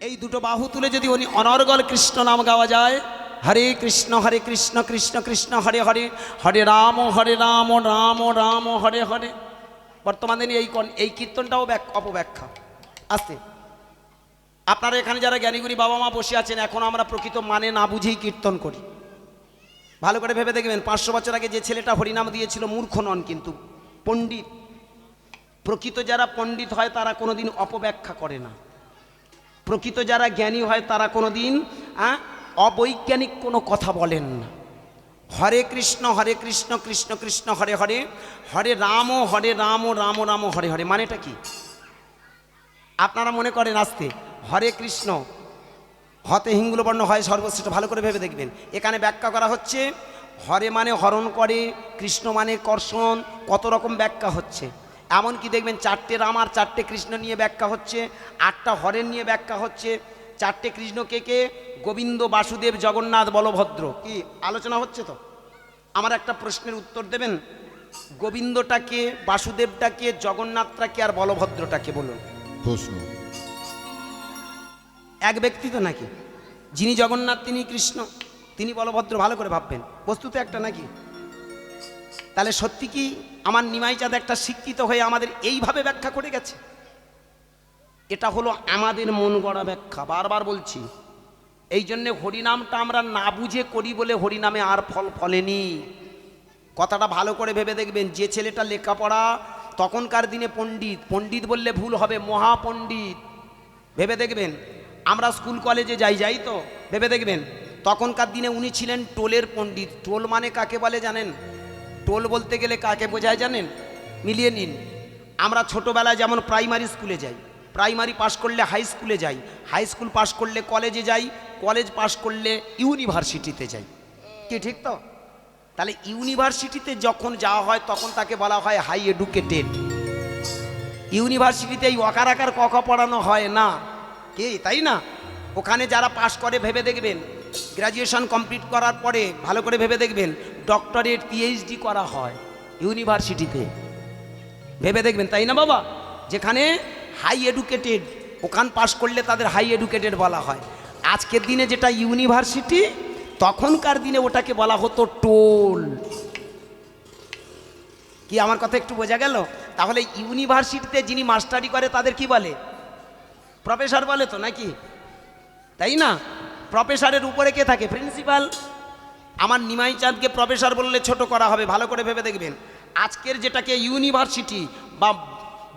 এই দুটো বাহু তুলে যদি উনি অনর্গল কৃষ্ণ নাম গাওয়া যায়, হরে কৃষ্ণ কৃষ্ণ কৃষ্ণ হরে হরে, হরে রাম রাম রাম হরে হরে। বর্তমানে এই কীর্তনটাও অপব্যাখ্যা। আসতে আপনারা এখানে যারা জ্ঞানীগুণী বাবা মা বসে আছেন, এখন আমরা প্রকৃত মানে না বুঝেই কীর্তন করি। ভালো করে ভেবে দেখবেন, 500 বছর আগে যে ছেলেটা হরিনাম দিয়েছিল মূর্খ নন, কিন্তু পণ্ডিত। প্রকৃত যারা পণ্ডিত হয় তারা কোনোদিন অপব্যাখ্যা করে না। প্রকৃত যারা জ্ঞানী হয় তারা কোনোদিন অবৈজ্ঞানিক কোনো কথা বলেন না। হরে কৃষ্ণ কৃষ্ণ কৃষ্ণ হরে হরে, হরে রাম রাম রাম হরে হরে। মানেটা কি আপনারা মনে করেন? আসতে হরে কৃষ্ণ, হতে হিঙ্গুল বর্ণ হয় সর্বশ্রেষ্ঠ। ভালো করে ভেবে দেখবেন, এখানে ব্যাখ্যা করা হচ্ছে হরে মানে হরণ করে, কৃষ্ণ মানে কর্ষণ, কত রকম ব্যাখ্যা হচ্ছে। এমনকি দেখবেন 4টে রাম আর 4টে কৃষ্ণ নিয়ে ব্যাখ্যা হচ্ছে, 8টা হরেন নিয়ে ব্যাখ্যা হচ্ছে। 4টে কৃষ্ণ কে? গোবিন্দ, বাসুদেব, জগন্নাথ, বলভদ্র। কি আলোচনা হচ্ছে? তো আমার একটা প্রশ্নের উত্তর দেবেন, গোবিন্দটাকে, বাসুদেবটাকে, জগন্নাথটাকে আর বলভদ্রটাকে বলুন। প্রশ্ন এক ব্যক্তি তো নাকি? যিনি জগন্নাথ তিনি কৃষ্ণ, তিনি বলভদ্র। ভালো করে ভাববেন, বস্তু তো একটা নাকি? তাহলে সত্যি কি আমার নিমাই চাঁদ একটা শিক্ষিত হয়ে আমাদের এইভাবে ব্যাখ্যা করে গেছে? এটা হলো আমাদের মন গড়া ব্যাখ্যা। বারবার বলছি, এই জন্যে হরিনামটা আমরা না বুঝে করি বলে হরিনামে আর ফল ফলেনি। কথাটা ভালো করে ভেবে দেখবেন, যে ছেলেটা লেখাপড়া তখনকার দিনে পণ্ডিত, পণ্ডিত বললে ভুল হবে, মহাপণ্ডিত। ভেবে দেখবেন, আমরা স্কুল কলেজে যাই তো, ভেবে দেখবেন তখনকার দিনে উনি ছিলেন টোলের পণ্ডিত। টোল মানে কাকে বলে জানেন? টোল বলতে গেলে কাকে বোঝায় জানেন? মিলিয়ে নিন। আমরা ছোটোবেলায় যেমন প্রাইমারি স্কুলে যাই, প্রাইমারি পাশ করলে হাই স্কুলে যাই, হাই স্কুল পাশ করলে কলেজে যাই, কলেজ পাশ করলে ইউনিভার্সিটিতে যাই। কি ঠিক তো? তাহলে ইউনিভার্সিটিতে যখন যাওয়া হয় তখন তাকে বলা হয় হাই এডুকেটেড। ইউনিভার্সিটিতে এই অকার আকার ক খ পড়ানো হয় না, কি তাই না? ওখানে যারা পাশ করে ভেবে দেখবেন, গ্র্যাজুয়েশন কমপ্লিট করার পরে ভালো করে ভেবে দেখবেন ডক্টরেট পিএইচডি করা হয় ইউনিভার্সিটিতে। ভেবে দেখবেন, তাই না বাবা? যেখানে হাই এডুকেটেড, ওখান পাশ করলে তাদের হাই এডুকেটেড বলা হয়। আজকের দিনে যেটা ইউনিভার্সিটি, তখনকার দিনে ওটাকে বলা হতো টোল। কি আমার কথা একটু বোঝা গেল? তাহলে ইউনিভার্সিটিতে যিনি মাস্টারি করে তাদের কি বলে? প্রফেসর বলে তো নাকি? তাই না? প্রফেসরের উপরে কে থাকে? প্রিন্সিপাল। আমার নিমাই চাঁদকে প্রফেসর বললে ছোট করা হবে। ভালো করে ভেবে দেখবেন, আজকের যেটাকে ইউনিভার্সিটি বা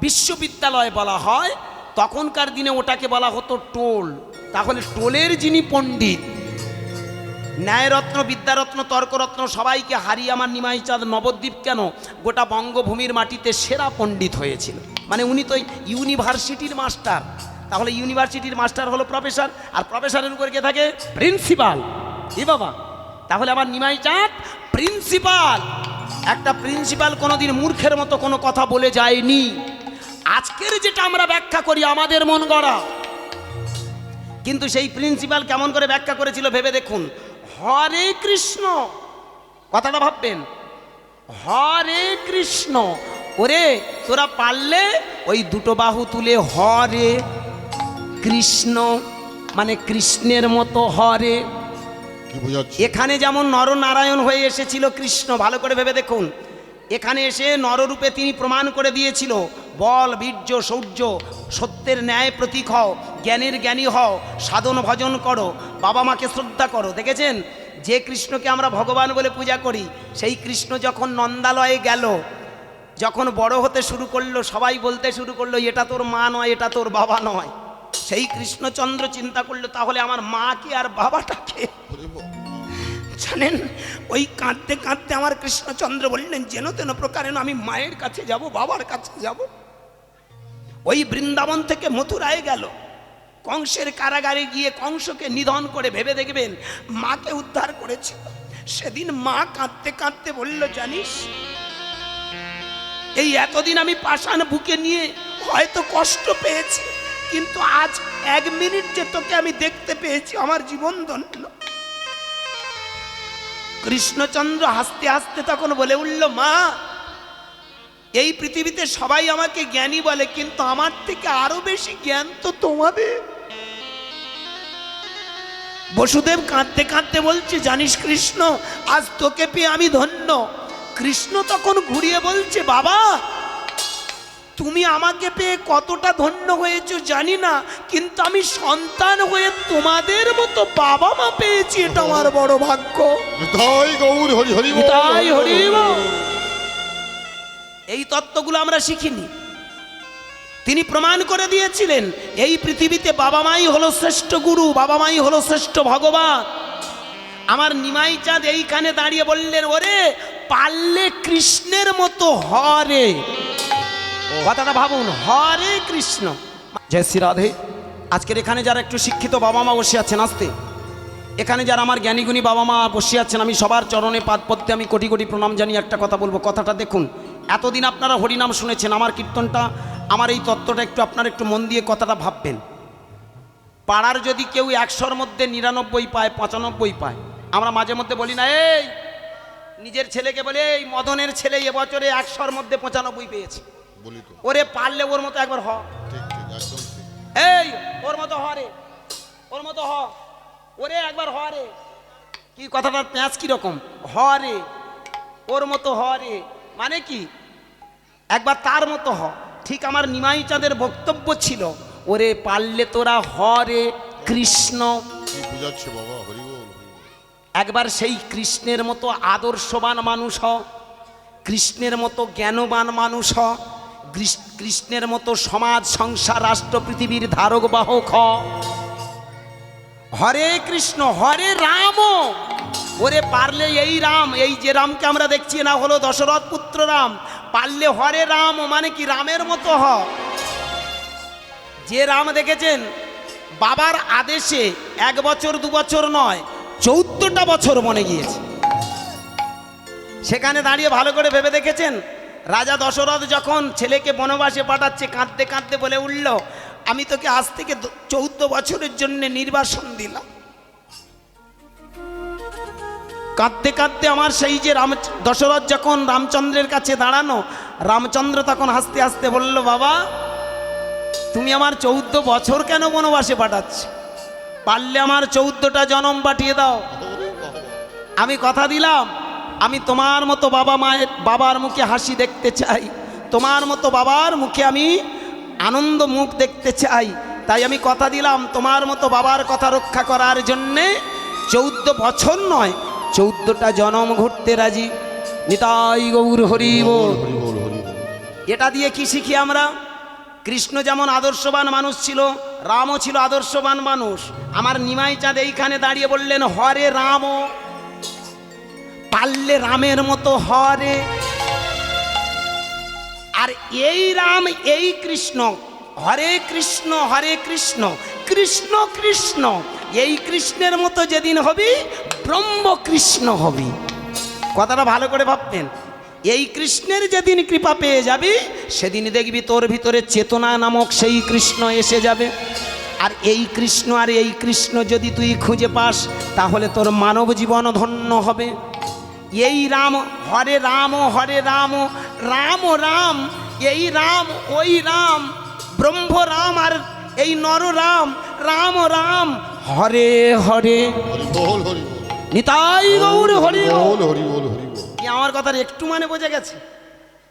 বিশ্ববিদ্যালয় বলা হয়, তখনকার দিনে ওটাকে বলা হতো টোল। তাহলে টোলের যিনি পণ্ডিত, ন্যায়রত্ন, বিদ্যারত্ন, তর্করত্ন সবাইকে হারিয়ে আমার নিমাই চাঁদ নবদ্বীপ কেন গোটা বঙ্গভূমির মাটিতে সেরা পণ্ডিত হয়েছিল। মানে উনি তো ইউনিভার্সিটির মাস্টার। তাহলে ইউনিভার্সিটির মাস্টার হলো প্রফেসর, আর প্রফেসরের উপর কে থাকে? প্রিন্সিপাল। ই বাবা, তাহলে আমার নিমাই চাঁদ প্রিন্সিপাল। একটা প্রিন্সিপাল কোনোদিন মূর্খের মতো কোনো কথা বলে যায়নি। আজকের যেটা আমরা ব্যাখ্যা করি আমাদের মন গড়া, কিন্তু সেই প্রিন্সিপাল কেমন করে ব্যাখ্যা করেছিল ভেবে দেখুন। হরে কৃষ্ণ, কথাটা ভাববেন, হরে কৃষ্ণ। ওরে তোরা পারলে ওই দুটো বাহু তুলে হরে কৃষ্ণ, মানে কৃষ্ণের মতো হরে। এখানে যেমন নরনারায়ণ হয়ে এসেছিল কৃষ্ণ, ভালো করে ভেবে দেখুন, এখানে এসে নররূপে তিনি প্রমাণ করে দিয়েছিল, বল, বীর্য, শৌর্য, সত্যের ন্যায় প্রতীক হও, জ্ঞানের জ্ঞানী হও, সাধন ভজন করো, বাবা মাকে শ্রদ্ধা করো। দেখেছেন, যে কৃষ্ণকে আমরা ভগবান বলে পূজা করি, সেই কৃষ্ণ যখন নন্দালয়ে গেল, যখন বড় হতে শুরু করলো, সবাই বলতে শুরু করলো এটা তোর মা নয়, এটা তোর বাবা নয়। সেই কৃষ্ণচন্দ্র চিন্তা করলো, তাহলে আমার মাকে আর বাবাটাকে। জানেন, ওই কাঁদতে কাঁদতে আমার কৃষ্ণচন্দ্র বললেন, যেন তেন প্রকারে আমি মায়ের কাছে যাব, বাবার কাছে যাব। ওই বৃন্দাবন থেকে মথুরায় গেল, কংসের কারাগারে গিয়ে কংসকে নিধন করে ভেবে দেখবেন মাকে উদ্ধার করেছিল। সেদিন মা কাঁদতে কাঁদতে বলল, জানিস এই এতদিন আমি পাষাণ বুকে নিয়ে হয়তো কষ্ট পেয়েছি, কিন্তু আজ 1 মিনিট যে তোকে আমি দেখতে পেয়েছি, আমার জীবন ধন্য। কৃষ্ণচন্দ্র হাসতে হাসতে তখন বলে উঠল, মা এই পৃথিবীতে সবাই আমাকে জ্ঞানী বলে, কিন্তু আমার থেকে আরো বেশি জ্ঞান তো তোমাদের। বসুদেব কাঁদতে কাঁদতে বলছে, জানিস কৃষ্ণ, আজ তোকে পেয়ে আমি ধন্য। কৃষ্ণ তখন ঘুরিয়ে বলছে, বাবা তুমি আমাকে পেয়ে কতটা ধন্য হয়েছো জানি না, কিন্তু আমি সন্তান হয়ে তোমাদের মতো বাবা মা পেয়েছি, এটা আমার বড় ভাগ্য। তাই গৌর হরি হরি বল, তাই হরি বল। এই তত্ত্বগুলো আমরা শিখিনি, তিনি প্রমাণ করে দিয়েছিলেন। এই পৃথিবীতে বাবা মাই হলো শ্রেষ্ঠ গুরু, বাবা মাই হলো শ্রেষ্ঠ ভগবান। আমার নিমাই চাঁদ এইখানে দাঁড়িয়ে বললেন, ওরে পারলে কৃষ্ণের মতো হরে, কথাটা ভাবুন, হরে কৃষ্ণ। জয় শ্রী রাধে। আজকের এখানে যারা একটু শিক্ষিত বাবা মা বসে আছেন, আসতে এখানে যারা আমার জ্ঞানীগুণী বাবা মা বসে আছেন, আমি সবার চরণে পাদ পদ্মে আমি কোটি কোটি প্রণাম জানিয়ে একটা কথা বলবো। কথাটা দেখুন, এতদিন আপনারা হরিনাম শুনেছেন, আমার কীর্তনটা, আমার এই তত্ত্বটা একটু আপনারা একটু মন দিয়ে কথাটা ভাববেন। পাড়ার যদি কেউ 100-র মধ্যে 99 পায়, 95 পায়, আমরা মাঝে মধ্যে বলি না, এই নিজের ছেলেকে বলে, এই মদনের ছেলে এবছরে 100-র মধ্যে 95 পেয়েছে, বলি তো, ওরে পারলে ওর মতো একবার হ, ঠিক ঠিক একদম ঠিক। এই ওর মতো হ রে, ওর মতো হ, ওরে একবার হ রে। কি কথাটার প্যাঁচ কিরকম, হ রে, ওর মতো হ রে, মানে কি একবার তার মতো হ। ঠিক আমার নিমাই চাঁদের বক্তব্য ছিল, ওরে পারলে তোরা হ রে কৃষ্ণ, কি বুঝাচ্ছে বাবা, হরি বল হরি বল। একবার সেই কৃষ্ণের মতো আদর্শবান মানুষ হ, কৃষ্ণের মতো জ্ঞানবান মানুষ হ, কৃষ্ণের মতো সমাজ সংসার রাষ্ট্র পৃথিবীর ধারক বাহক হ। হরে কৃষ্ণ হরে রাম, ওরে পারলে এই রাম, এই যে রামকে আমরা দেখছি না হলো দশরথ পুত্র রাম, পারলে হরে রাম মানে কি রামের মতো হ। যে রাম দেখেছেন বাবার আদেশে 1 বছর 2 বছর নয় 14টা বছর মনে গিয়েছে, সেখানে দাঁড়িয়ে ভালো করে ভেবে দেখেছেন, রাজা দশরথ যখন ছেলেকে বনবাসে পাঠাচ্ছে, কাঁদতে কাঁদতে বলে উঠল, আমি তোকে আজ থেকে 14 বছরের জন্য নির্বাসন দিলাম। কাঁদতে কাঁদতে আমার সেই যে দশরথ যখন রামচন্দ্রের কাছে দাঁড়ানো, রামচন্দ্র তখন হাসতে হাসতে বলল, বাবা তুমি আমার 14 বছর কেন বনবাসে পাঠাচ্ছ, পারলে আমার 14টা জন্ম পাঠিয়ে দাও। আমি কথা দিলাম, আমি তোমার মতো বাবার মুখে হাসি দেখতে চাই, তোমার মতো বাবার মুখে আমি আনন্দ মুখ দেখতে চাই, তাই আমি কথা দিলাম তোমার মতো বাবার কথা রক্ষা করার জন্যে 14 বছর নয় 14টা জন্ম ঘুরতে রাজি। নিতাই গৌর হরি বল। হরি বল হরি বল। এটা দিয়ে কি শিখি আমরা? কৃষ্ণ যেমন আদর্শবান মানুষ ছিল, রামও ছিল আদর্শবান মানুষ। আমার নিমাই চাঁদ এইখানে দাঁড়িয়ে বললেন, হরে রাম, পারলে রামের মতো হরে। আর এই রাম এই কৃষ্ণ, হরে কৃষ্ণ কৃষ্ণ কৃষ্ণ, এই কৃষ্ণের মতো যেদিন হবি ব্রহ্ম কৃষ্ণ হবি। কথাটা ভালো করে ভাবতেন, এই কৃষ্ণের যেদিন কৃপা পেয়ে যাবি সেদিন দেখবি তোর ভিতরে চেতনা নামক সেই কৃষ্ণ এসে যাবে। আর এই কৃষ্ণ যদি তুই খুঁজে পাস তাহলে তোর মানব জীবন ধন্য হবে। এই রাম, হরে রাম রাম রাম, এই রাম ওই রাম, ব্রহ্ম রাম আর এই নর রাম, রাম রাম হরে হরে। হরি বল হরি বল। নিতাই গৌর হরি বল। হরি বল হরি বল। কি আমার কথার একটু মানে বোঝা গেছে?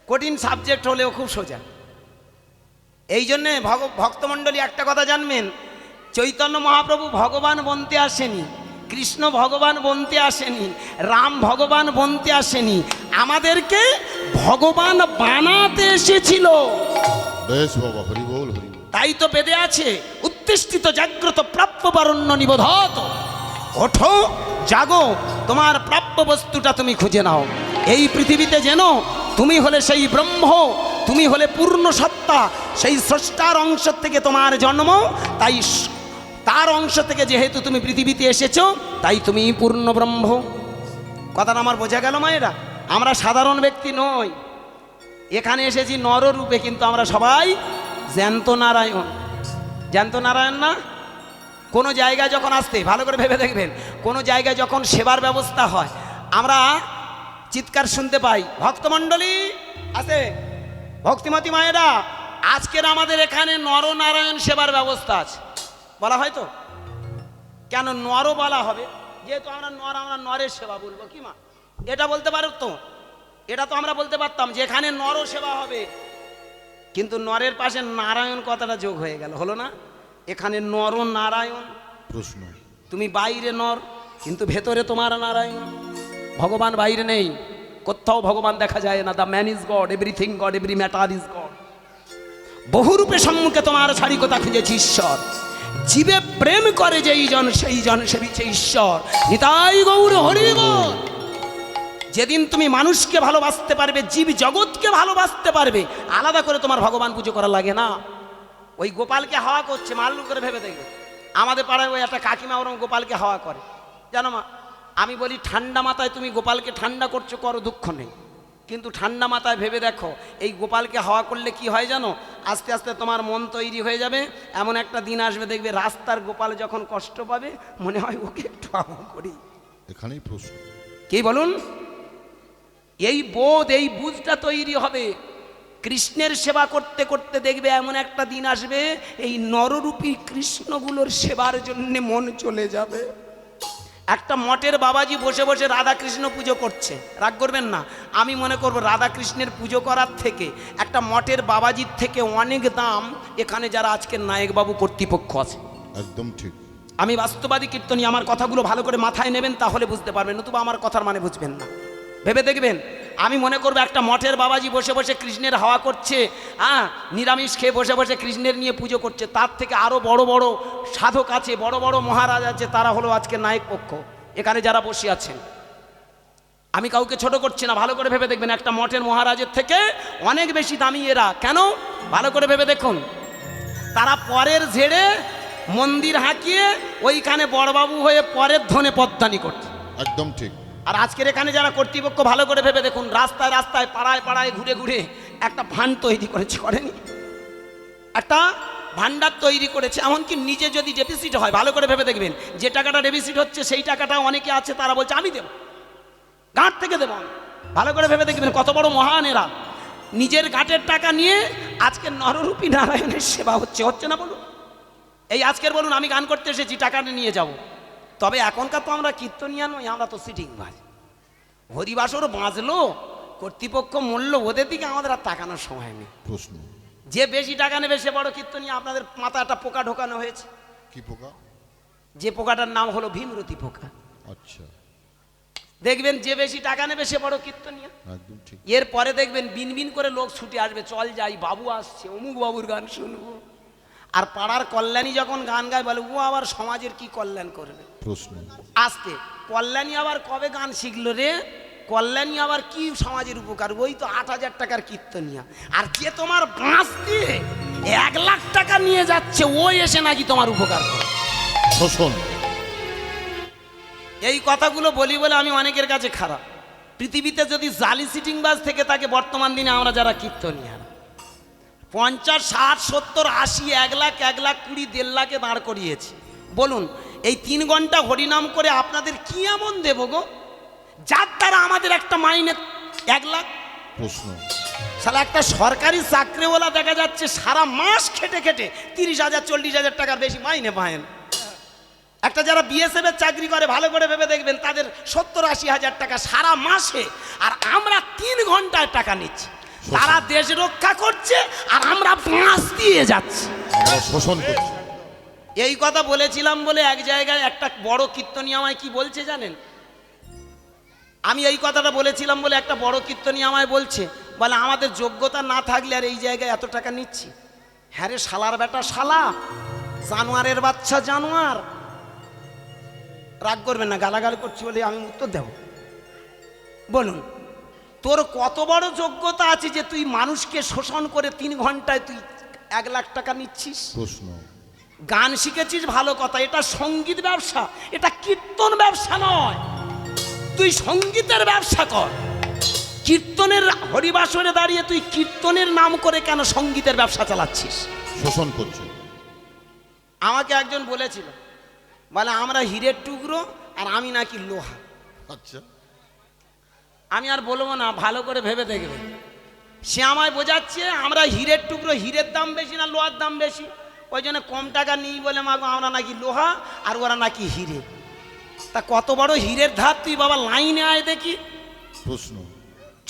কঠিন সাবজেক্ট হলেও খুব সোজা। এই জন্যে ভক্তমণ্ডলী একটা কথা জানবেন, চৈতন্য মহাপ্রভু ভগবান বনতে আসেনি, কৃষ্ণ ভগবান বনতে আসেনি, রাম ভগবান বনতে আসেনি, আমাদেরকে ভগবান বানাতে এসেছিল। বেশ বাবা, হরি বল হরি বল। তাই তো বেদে আছে, উত্তিষ্ঠিত জাগ্রত প্রাপ্য বারণ্য নিবোধত, ওঠো জাগো, তোমার প্রাপ্য বস্তুটা তুমি খুঁজে নাও। এই পৃথিবীতে যেন তুমি হলে সেই ব্রহ্ম, তুমি হলে পূর্ণ সত্তা, সেই স্রষ্টার অংশ থেকে তোমার জন্ম, তাই তার অংশ থেকে যেহেতু তুমি পৃথিবীতে এসেছো তাই তুমি পূর্ণ ব্রহ্ম। কথাটা আমার বোঝা গেল মায়েরা? আমরা সাধারণ ব্যক্তি নই, এখানে এসেছি নররূপে, কিন্তু আমরা সবাই জ্যান্ত নারায়ণ। জ্যান্ত নারায়ণ না? কোনো জায়গায় যখন আসতে ভালো করে ভেবে দেখবেন, কোনো জায়গায় যখন সেবার ব্যবস্থা হয় আমরা চিৎকার শুনতে পাই, ভক্তমণ্ডলী আছে, ভক্তিমতী মায়েরা আজকের আমাদের এখানে নরনারায়ণ সেবার ব্যবস্থা আছে, বলা হয় তো? কেন নরও বলা হবে? যেহেতু আমরা নর, আমরা নরের সেবা বলবো কি মা? এটা বলতে পারো তো? এটা তো আমরা বলতে পারতাম যে এখানে নরও সেবা হবে, কিন্তু নরের পাশে নারায়ণ কথাটা যোগ হয়ে গেল, হলো না? এখানে নর নারায়ণ। প্রশ্ন। তুমি বাইরে নর, কিন্তু ভেতরে তোমার নারায়ণ। ভগবান বাইরে নেই, কোথাও ভগবান দেখা যায় না। The man is God, everything God, every matter is God. বহুরূপে সম্মুখে তোমার ছাড়ি কথা খুঁজেছি ঈশ্বর। জীবে প্রেম করে যেই জন, সেই জন সেবিছে ঈশ্বর। নিতাই গৌর হরি বল। যেদিন তুমি মানুষকে ভালোবাসতে পারবে, জীব জগৎকে ভালোবাসতে পারবে, আলাদা করে তোমার ভগবান পুজো করা লাগে না। ওই গোপালকে হাওয়া করছে, মাল্লু করে ভেবে দেখবে। আমাদের পাড়ায় ওই একটা কাকিমা ওরকম গোপালকে হাওয়া করে, জানো মা? আমি বলি ঠান্ডা মাথায় তুমি গোপালকে ঠান্ডা করছো, করো, দুঃখ নেই, কিন্তু ঠান্ডা মাথায় ভেবে দেখো এই গোপালকে হাওয়া করলে কি হয় জানো? আস্তে আস্তে তোমার মন তৈরি হয়ে যাবে। এমন একটা দিন আসবে দেখবে রাস্তার গোপাল যখন কষ্ট পাবে, মনে হয় ওকে একটু হাওয়া করি। এখানেই প্রশ্ন। কি বলুন? এই বোধ, এই বুঝটা তৈরি হবে। কৃষ্ণের সেবা করতে করতে দেখবে এমন একটা দিন আসবে, এই নররূপী কৃষ্ণগুলোর সেবার জন্য মন চলে যাবে। একটা মঠের বাবাজি বসে বসে রাধা কৃষ্ণ পুজো করছে, রাগ করবেন না। আমি মনে করব রাধা কৃষ্ণের পুজো করার থেকে একটা মঠের বাবাজির থেকে অনেক দাম এখানে যারা আজকের নায়কবাবু কর্তৃপক্ষ আছে। একদম ঠিক। আমি বাস্তবাদী কীর্তনী, আমার কথাগুলো ভালো করে মাথায় নেবেন, তাহলে বুঝতে পারবেন, নতুবা আমার কথার মানে বুঝবেন না। ভেবে দেখবেন, আমি মনে করবো একটা মঠের বাবাজি বসে বসে কৃষ্ণের হাওয়া করছে, নিরামিষ খেয়ে বসে বসে কৃষ্ণের নিয়ে পুজো করছে। তার থেকে আরও বড় বড় সাধক আছে, বড় বড় মহারাজ আছে, তারা হলো আজকে নায়ক পক্ষ এখানে যারা বসে আছেন। আমি কাউকে ছোট করছি না, ভালো করে ভেবে দেখবেন, একটা মঠের মহারাজের থেকে অনেক বেশি দামি এরা। কেন? ভালো করে ভেবে দেখুন। তারা পরের ঝেড়ে মন্দির হাঁকিয়ে ওইখানে বড়বাবু হয়ে পরের ধনে পদ্মানি করছে। একদম ঠিক। আর আজকের এখানে যারা কর্তৃপক্ষ, ভালো করে ভেবে দেখুন, রাস্তায় রাস্তায় পাড়ায় পাড়ায় ঘুরে ঘুরে একটা ভান তৈরি করেছে, করেনি? একটা ভান্ডার তৈরি করেছে। এমনকি নিজে যদি ডেপিসিট হয়, ভালো করে ভেবে দেখবেন, যে টাকাটা ডেপিসিট হচ্ছে সেই টাকাটা অনেকে আছে তারা বলছে আমি দেব, গাঁট থেকে দেব। ভালো করে ভেবে দেখবেন কত বড় মহান এরা। নিজের গাঁটের টাকা নিয়ে আজকে নররূপী নারায়ণের সেবা হচ্ছে, হচ্ছে না বলুন? এই আজকের বলুন আমি গান করতে এসেছি, টাকাটা নিয়ে যাব। তবে এখনকার তো আমরা কীর্তনিয়া নই, আমরা তো সিটিং বাজ। হরিবাসরও বাঁচলো, কর্তৃপক্ষ মূল্য, ওদের দিকে আমাদের আর তাকানোর সময় নেই। প্রশ্ন। যে বেশি টাকা নেবে সে বড় কীর্তনিয়া। আপনাদের মাথায় একটা পোকা ঢোকানো হয়েছে। কি পোকা? যে পোকাটার নাম হলো ভীমরতি পোকা। আচ্ছা। দেখবেন যে বেশি টাকা নেবে সে বড় কীর্তনিয়া। একদম ঠিক। এরপরে দেখবেন বিনবিন করে লোক ছুটে আসবে, চল যাই, বাবু আসছে, অমুক বাবুর গান শুনবো। আর পাড়ার কল্যাণী যখন গান গায়, বলে ও আবার সমাজের কি কল্যাণ করবে। প্রশ্ন। আসতে কল্যাণী আবার কবে গান শিখলো রে? কল্যাণী আবার কি সমাজের উপকার? ওই তো 8,000 টাকার কীর্তনিয়া। আর যে তোমার বাঁশ দিয়ে 1 লাখ টাকা নিয়ে যাচ্ছে, ওই এসে নাকি তোমার উপকার করে। শোষণ। এই কথাগুলো বলি বলে আমি অনেকের কাছে খারাপ। পৃথিবীতে যদি জালি সিটিংবাজ থেকে থাকে, বর্তমান দিনে আমরা যারা কীর্তনিয়া 50, 60, 70, 80, 1 লাখ, 1 লাখ 20, 1.5 লাখে দাঁড় করিয়েছি। বলুন এই 3 ঘন্টা হরিনাম করে আপনাদের কি এমন দেব গো, যার দ্বারা আমাদের একটা মাইনে 1 লাখ? প্রশ্ন। শালা একটা সরকারি চাকরিওয়ালা দেখা যাচ্ছে সারা মাস খেটে খেটে 30,000, 40,000 টাকার বেশি মাইনে পায় না। একটা যারা বিএসএফ এর চাকরি করে, ভালো করে ভেবে দেখবেন, তাদের 70-80 হাজার টাকা সারা মাসে। আর আমরা 3 ঘন্টায় টাকা নিচ্ছি। তারা দেশ রক্ষা করছে আর আমরা বাঁশ দিয়ে যাচ্ছি। আমরা শোষণ করছি। এই কথা বলেছিলাম বলে এক জায়গায় একটা বড় কীর্তনিয়া আমায় কি বলছে জানেন? আমি এই কথাটা বলেছিলাম বলে একটা বড় কীর্তনিয়া আমায় বলছে, বলে আমাদের যোগ্যতা না থাকলে আর এই জায়গায় এত টাকা নিচ্ছি। হ্যাঁ রে শালার বেটা শালা, জানোয়ারের বাচ্চা জানোয়ার। রাগ করবেন না, গালাগাল করছি বলে আমি উত্তর দেব। বলুন তোর কত বড় যোগ্যতা আছে যে তুই মানুষকে শোষণ করে 3 ঘন্টায় তুই 1 লাখ টাকা নিচ্ছিস? প্রশ্ন। গান শিখেছিস ভালো কথা, এটা সঙ্গীত ব্যবসা, এটা কীর্তন ব্যবসা নয়। তুই সঙ্গীতের ব্যবসা কর। কীর্তনের হরিবাসরে দাঁড়িয়ে তুই কীর্তনের নাম করে কেন সঙ্গীতের ব্যবসা চালাচ্ছিস? শোষণ করছে। আমাকে একজন বলেছিল, বলে আমরা হীরের টুকরো আর আমি নাকি লোহা। আচ্ছা। আমি আর বলবো না, ভালো করে ভেবে দেখবে। সে আমায় বোঝাচ্ছে আমরা হীরের টুকরো, হীরের দাম বেশি না লোহার দাম বেশি? ওই জন্য কম টাকা নিই বলে মাগো আমরা নাকি লোহা আর ওরা নাকি হিরে। তা কত বড় হীরের ধার তুই বাবা লাইনে আয় দেখি। প্রশ্ন।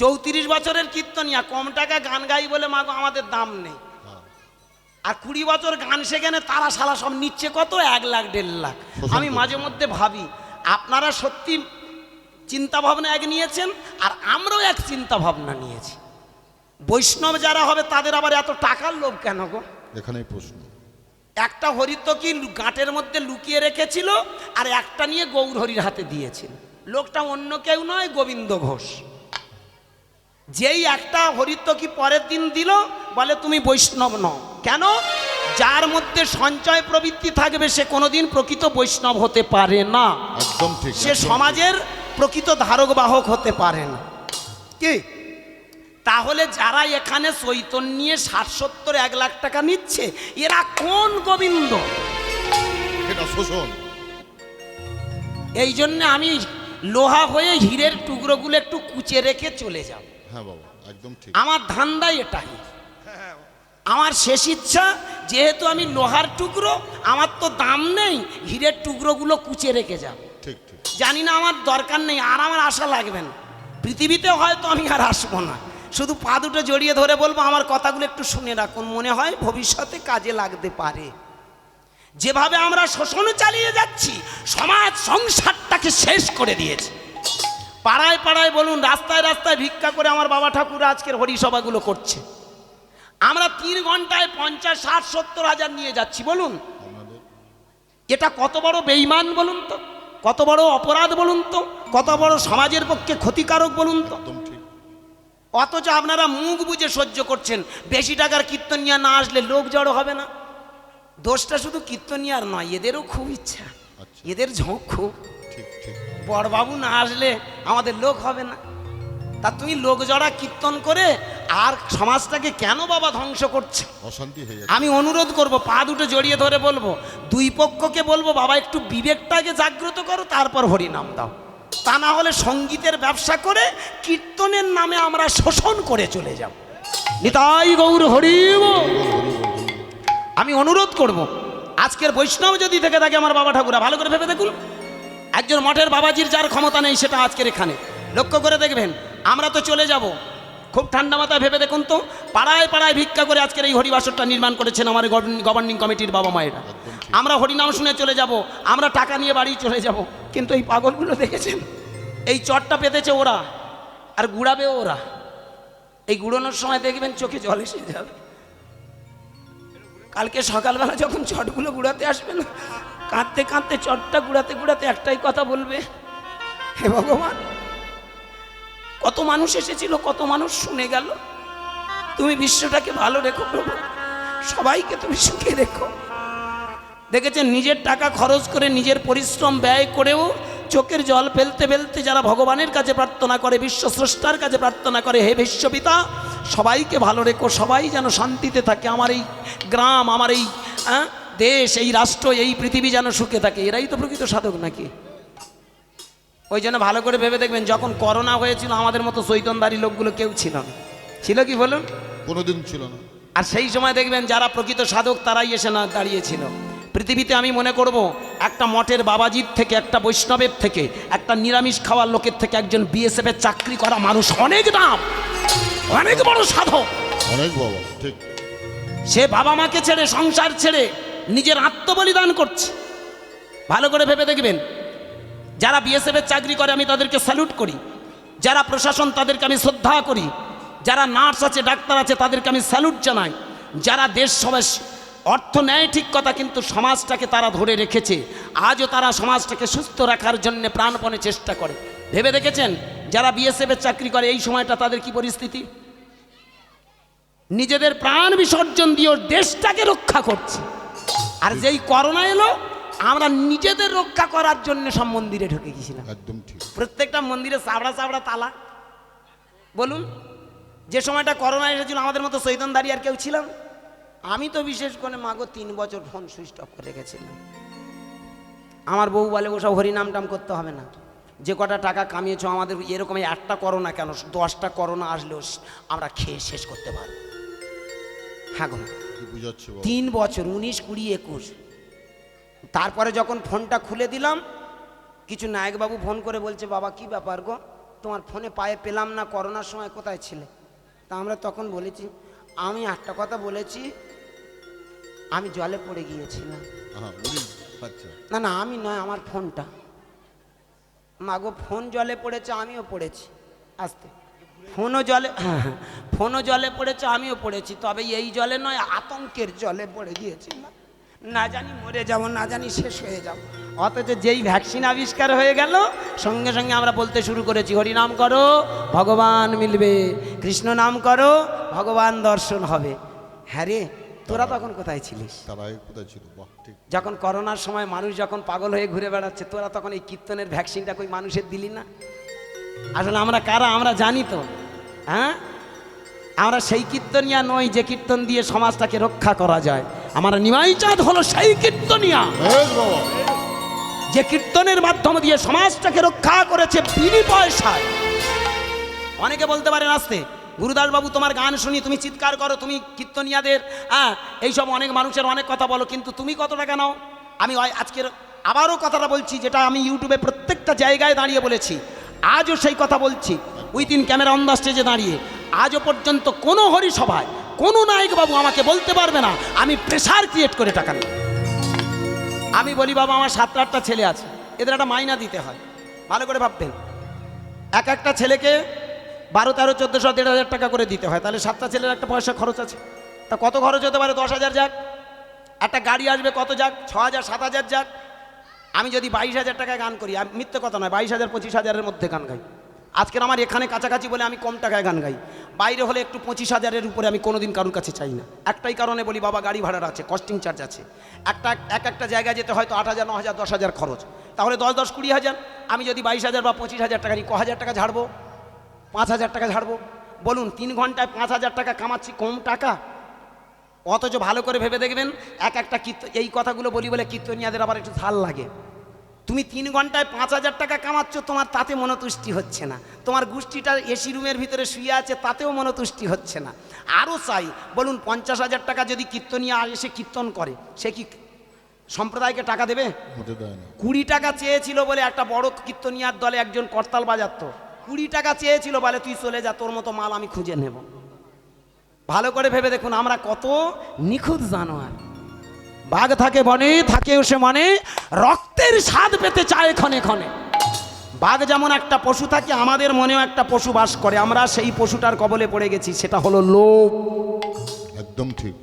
34 বছরের কীর্তনিয়া কম টাকা গান গাই বলে মাগো আমাদের দাম নেই। আর 20 বছর গান শেখানে তারা শালা সব নিচ্ছে কত 1 লাখ 1.5 লাখ। আমি মাঝে মধ্যে ভাবি আপনারা সত্যি চিন্তা ভাবনা এক নিয়েছেন আর আমরাও এক চিন্তা ভাবনা নিয়েছি। বৈষ্ণব যারা হবে তাদের আবার এত টাকার লোভ কেন গো? এখানেই প্রশ্ন। একটা হরি তো কি গাঁটের মধ্যে লুকিয়ে রেখেছিল আর একটা নিয়ে গৌর হরির হাতে দিয়েছিল। লোকটা অন্য কেউ নয়, গোবিন্দ ঘোষ। যেই একটা হরিত্ব কি পরের দিন দিল বলে তুমি বৈষ্ণব নও। কেন? যার মধ্যে সঞ্চয় প্রবৃত্তি থাকবে সে কোনোদিন প্রকৃত বৈষ্ণব হতে পারে না। একদম ঠিক। সে সমাজের প্রকৃত ধারক বাহক হতে পারে না। কি তাহলে যারা এখানে চৈতন্য নিয়ে 60-70 1 লাখ টাকা নিচ্ছে এরা কোন গোবিন্দ? এটা শোষণ। এই জন্য আমি লোহা হয়ে হীরের টুকরোগুলো একটু কুচে রেখে চলে যাব। হ্যাঁ বাবা একদম ঠিক। আমার ধান্দা এটাই। আমার শেষ ইচ্ছা, যেহেতু আমি লোহার টুকরো আমার তো দাম নেই, হীরের টুকরোগুলো কুচে রেখে যাব। ঠিক ঠিক। জানি না আমার দরকার নেই আর আমার আশা লাগবে না পৃথিবীতে, হয়তো আমি আর আসবো না। শুধু পা দুটো জড়িয়ে ধরে বলবো আমার কথাগুলো একটু শুনে রাখুন, মনে হয় ভবিষ্যতে কাজে লাগতে পারে। যেভাবে আমরা শোষণ চালিয়ে যাচ্ছি সমাজ সংসারটাকে শেষ করে দিয়েছে। পাড়ায় পাড়ায় বলুন, রাস্তায় রাস্তায় ভিক্ষা করে আমার বাবা ঠাকুর আজকের হরিসভাগুলো করছে। আমরা 3 ঘন্টায় 50, 60, 70 হাজার নিয়ে যাচ্ছি। বলুন এটা কত বড় বেঈমান বলুন তো, কত বড় অপরাধ বলুন তো, কত বড় সমাজের পক্ষে ক্ষতিকারক বলুন তো। একদম ঠিক। অথচ আপনারা মুখ বুঝে সহ্য করছেন। বেশি টাকার কীর্তনিয়া না আসলে লোক জড়ো হবে না। দোষটা শুধু কীর্তনিয়ার নয়, এদেরও খুব ইচ্ছা, এদের ঝোঁক খুব। ঠিক ঠিক। বড়বাবু না আসলে আমাদের লোক হবে না। তা তুমি লোক জড়া কীর্তন করে আর সমাজটাকে কেন বাবা ধ্বংস করছে? অশান্তি হয়ে যায়। আমি অনুরোধ করব, পা দুটো জড়িয়ে ধরে বলবো, দুই পক্ষকে বলবো বাবা একটু বিবেকটাকে জাগ্রত করো, তারপর হরিনাম দাও। তা না হলে সঙ্গীতের ব্যবসা করে কীর্তনের নামে আমরা শোষণ করে চলে যাব। নিতাই গৌর হরি বল। আমি অনুরোধ করব, আজকের বৈষ্ণব যদি থেকে থাকে আমার বাবা ঠাকুরা, ভালো করে ভেবে দেখুন। একজন মঠের বাবাজির যার ক্ষমতা নেই সেটা আজকের এখানে লক্ষ্য করে দেখবেন। আমরা তো চলে যাব, খুব ঠান্ডা মাথায় ভেবে দেখুন তো। পাড়ায় পাড়ায় ভিক্ষা করে আজকের এই হরিবাসরটা নির্মাণ করেছেন আমার গভর্নিং কমিটির বাবা মায়েরা। আমরা হরিনাম শুনে চলে যাব, আমরা টাকা নিয়ে বাড়ি চলে যাব। কিন্তু এই পাগলগুলো দেখেছেন, এই চটটা পেতেছে ওরা আর গুড়াবে ওরা। এই গুড়ানোর সময় দেখবেন চোখে জল এসে যাবে। কালকে সকালবেলা যখন চটগুলো গুড়াতে আসবে না, কাঁদতে কাঁদতে চটটা গুড়াতে গুড়াতে একটাই কথা বলবে, হে ভগবান, কত মানুষ এসেছিল, কত মানুষ শুনে গেল, তুমি বিশ্বটাকে ভালো রেখো প্রভু, সবাইকে তুমি সুখে রেখো। দেখেছেন নিজের টাকা খরচ করে নিজের পরিশ্রম ব্যয় করেও চোখের জল ফেলতে ফেলতে যারা ভগবানের কাছে প্রার্থনা করে, বিশ্ব স্রষ্টার কাছে প্রার্থনা করে, হে বিশ্বপিতা সবাইকে ভালো রেখো, সবাই যেন শান্তিতে থাকে, আমার এই গ্রাম, আমার এই দেশ, এই রাষ্ট্র, এই পৃথিবী যেন সুখে থাকে। এরাই তো প্রকৃত সাধক নাকি? ওই জন্য ভালো করে ভেবে দেখবেন, যখন করোনা হয়েছিল আমাদের মতো চৈতন্যধারী লোকগুলো কেউ ছিল না। ছিল কি বলুন? কোনোদিন ছিল না। আর সেই সময় দেখবেন যারা প্রকৃত সাধক তারাই এসে না দাঁড়িয়েছিল। পৃথিবীতে আমি মনে করব একটা মঠের বাবাজির থেকে, একটা বৈষ্ণবের থেকে, একটা নিরামিষ খাওয়ার লোকের থেকে একজন বিএসএফ এর চাকরি করা মানুষ অনেক দাম, অনেক বড় সাধক, অনেক বাবা। ঠিক। সে বাবা মাকে ছেড়ে, সংসার ছেড়ে নিজের আত্মবলিদান করছে। ভালো করে ভেবে দেখবেন, যারা বিএসএফ এর চাকরি করে আমি তাদেরকে স্যালুট করি, যারা প্রশাসন তাদেরকে আমি শ্রদ্ধা করি, যারা নার্স আছে, ডাক্তার আছে তাদেরকে আমি স্যালুট জানাই। যারা দেশ সমাজ অর্থ নেয় ঠিক কথা, কিন্তু সমাজটাকে তারা ধরে রেখেছে। আজও তারা সমাজটাকে সুস্থ রাখার জন্য প্রাণপণে চেষ্টা করে। ভেবে দেখেছেন যারা বিএসএফ এর চাকরি করে এই সময়টা তাদের কি পরিস্থিতি? নিজেদের প্রাণ বিসর্জন দিয়েও দেশটাকে রক্ষা করছে। আর যেই করোনা এলো আমরা নিজেদের রক্ষা করার জন্য সব মন্দিরে ঢুকে গেছিলাম। একদম ঠিক। প্রত্যেকটা মন্দিরে চাবড়া চাবড়া তালা। বলুন, যে সময়টা করোনা এসেছিল আমাদের মতো চৈতন্যধারী আর কেউ ছিলাম? আমি তো বিশেষ করে মাগো 3 বছর ফোন সুইচ অফ করে গেছিলাম। আমার বউ বলে ওসব হরিনাম টাম করতে হবে না, যে কটা টাকা কামিয়েছো আমাদের এরকম একটা করোনা কেন, 10টা করোনা আসলেও আমরা খেয়ে শেষ করতে পারবো। হ্যাঁ গো, কি বুঝাচ্ছে বাবা? 3 বছর 19, 20, 21। তারপরে যখন ফোনটা খুলে দিলাম, কিছু নায়কবাবু ফোন করে বলছে, বাবা কি ব্যাপার গো, তোমার ফোনে পায়ে পেলাম না, করোনার সময় কোথায় ছিলে? তা আমরা তখন বলেছি, আমি একটা কথা বলেছি, আমি জলে পড়ে গিয়েছিলাম। হ্যাঁ উনি, আচ্ছা না না, আমি নয়, আমার ফোনটা। মাগো ফোন জলে পড়েছে, আমিও পড়েছি। আস্তে, ফোনও জলে, ফোনও জলে পড়েছে, আমিও পড়েছি, তবে এই জলে নয়, আতঙ্কের জলে পড়ে গিয়েছিলাম। না জানি মরে যাব, না জানি শেষ হয়ে যাব। অথচ যেই ভ্যাকসিন আবিষ্কার হয়ে গেল, সঙ্গে সঙ্গে আমরা বলতে শুরু করেছি, হরিনাম করো ভগবান মিলবে, কৃষ্ণ নাম করো ভগবান দর্শন হবে। হ্যাঁ রে, তোরা তখন কোথায় ছিলিস? তারা কোথায় ছিল? বাহ, ঠিক। যখন করোনার সময় মানুষ যখন পাগল হয়ে ঘুরে বেড়াচ্ছে, তোরা তখন এই কীর্তনের ভ্যাকসিনটা কই মানুষের দিলি না? আসলে আমরা কারা আমরা জানি তো, হ্যাঁ? আমরা সেই কীর্তনিয়া নই যে কীর্তন দিয়ে সমাজটাকে রক্ষা করা যায়। আমার নিমাই চাঁদ হলো সেই কীর্তনিয়া বেশ বাবা। যে কীর্তনের মাধ্যম দিয়ে সমাজটাকে রক্ষা করেছে বিনি পয়সায়। অনেকে বলতে পারেন, আসতে গুরুদাস বাবু তোমার গান শুনি, তুমি চিৎকার করো, তুমি কীর্তনিয়াদের এইসব অনেক মানুষের অনেক কথা বলো, কিন্তু তুমি কত টাকা নাও? আমি আজকের আবারও কথাটা বলছি, যেটা আমি ইউটিউবে প্রত্যেকটা জায়গায় দাঁড়িয়ে বলেছি, আজও সেই কথা বলছি, উইদিন ক্যামেরা অন দ্য স্টেজে দাঁড়িয়ে। আজও পর্যন্ত কোনো হরিসভায় কোনো নায়কবাবু আমাকে বলতে পারবে না আমি প্রেশার ক্রিয়েট করে টাকা নিই। আমি বলি, বাবা আমার 7-8টা ছেলে আছে, এদের একটা মাইনা দিতে হয়। ভালো করে ভাববেন, এক একটা ছেলেকে 12, 13, 1400, 1500 টাকা করে দিতে হয়, তাহলে 7টা ছেলের একটা পয়সা খরচ আছে। তা কত খরচ হতে পারে? 10,000 যাক। একটা গাড়ি আসবে কত যাক? 6,000, 7,000 যাক। আমি যদি 22,000 টাকায় গান করি, আমি মিথ্যে কথা নয়, 22,000, 25,000-এর মধ্যে গান গাই। আজকের আমার এখানে কাছাকাছি বলে আমি কম টাকায় গান গাই, বাইরে হলে একটু 25,000-এর উপরে আমি কোনোদিন কারোর কাছে চাই না। একটাই কারণে বলি, বাবা গাড়ি ভাড়ার আছে, কস্টিং চার্জ আছে, একটা জায়গায় যেতে হয়তো 8,000, 9,000, 10,000 খরচ, তাহলে 10, 10, 20,000। আমি যদি 22,000 বা 25,000 টাকা নিই, 1,000 টাকা ঝাড়বো, 5,000 টাকা ঝাড়বো। বলুন 3 ঘন্টায় 5,000 টাকা কামাচ্ছি, কম টাকা? অথচ ভালো করে ভেবে দেখবেন, একটা এই কথাগুলো বলি বলে কীর্তনিয়াদের আবার একটু ঝাল লাগে। তুমি 3 ঘন্টায় 5,000 টাকা কামাচ্ছ, তোমার তাতে মনোতুষ্টি হচ্ছে না। তোমার গোষ্ঠীটা এসি রুমের ভিতরে শুয়ে আছে, তাতেও মনোতুষ্টি হচ্ছে না। আরও চাই, বলুন 50,000 টাকা যদি কীর্তনিয়া এসে কীর্তন করে, সে কি সম্প্রদায়কে টাকা দেবে? হতে দেয় না। 20 টাকা চেয়েছিল বলে একটা বড় কীর্তনিয়ার দলে একজন করতাল বাজাতো, 20 টাকা চেয়েছিল বলে, তুই চলে যা, তোর মতো মাল আমি খুঁজে নেব। ভালো করে ভেবে দেখুন, আমরা কত নিখুঁত জানোয়ার। বাঘ থাকে বনে, থাকেও সে মনে, রক্তের স্বাদ পেতে চায় ক্ষণে ক্ষণে। বাঘ যেমন একটা পশু থাকে, আমাদের মনেও একটা পশু বাস করে, আমরা সেই পশুটার কবলে পড়ে গেছি, সেটা হলো লোভ। একদম ঠিক।